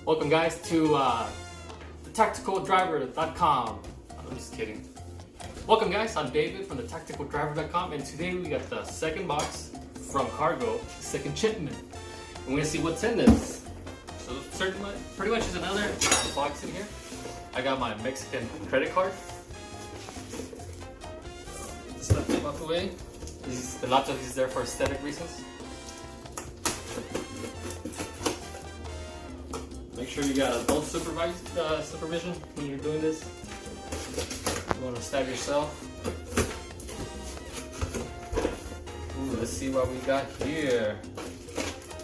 Welcome guys to thetacticaldriver.com. I'm just kidding. Welcome guys, I'm David from thetacticaldriver.com, and today we got the second box from Cargo, the second shipment. And we're gonna see what's in this. So pretty much is another box in here. I got my Mexican credit card. Just let them walk away. The lots of these there for aesthetic reasons. Make sure you got adult supervision when you're doing this. You want to stab yourself. Ooh, let's see what we got here.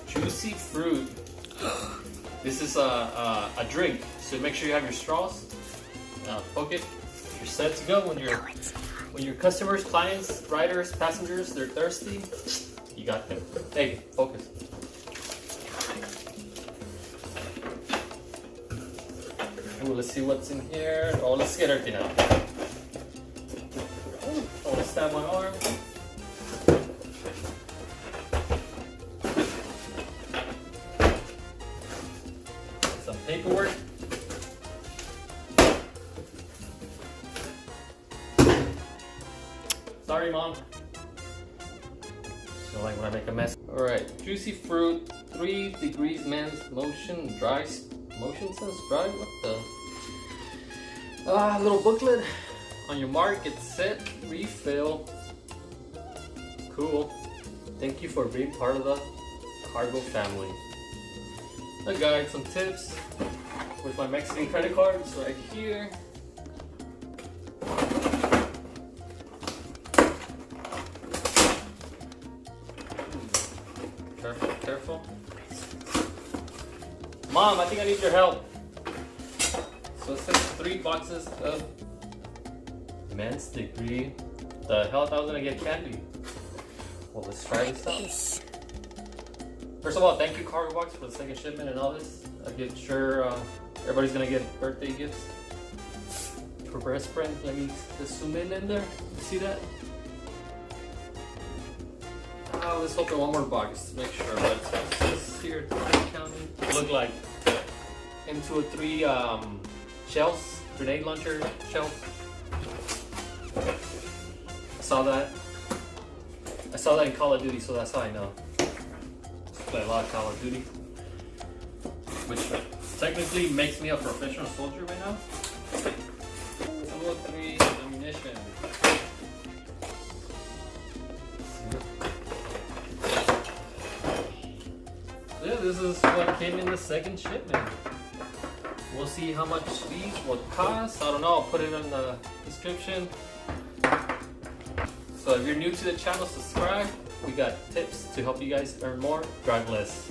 Juicy fruit. This is a drink, so make sure you have your straws. Poke it. You're set to go when your customers, clients, riders, passengers, they're thirsty. You got them. Hey, focus. Ooh, let's see what's in here. Oh, let's get everything out. Oh, let's stab my arm. Some paperwork. Sorry, Mom. She don't like when I make a mess. Alright, juicy fruit, 3 degrees men's motion, motion says dry? What the? Little booklet. On your mark, get set, refill. Cool. Thank you for being part of the Cargo family. A guide, some tips with my Mexican credit cards right here. Careful, careful. Mom, I think I need your help. So it says 3 boxes of men's degree. The hell, I thought I was gonna get candy. Well, let's try this out. First of all, thank you Cargo Box for the second shipment and all this. I get sure everybody's gonna get birthday gifts for best friend. Let me just zoom in there. See that? Let's open one more box to make sure. But this here, counting. Look like M203 shells, grenade launcher shell. I saw that in Call of Duty, so that's how I know. I play a lot of Call of Duty, which technically makes me a professional soldier right now. 203 ammunition. Yeah, this is what came in the second shipment. We'll see how much these will cost. I don't know, I'll put it in the description. So if you're new to the channel, subscribe. We got tips to help you guys earn more, drive less.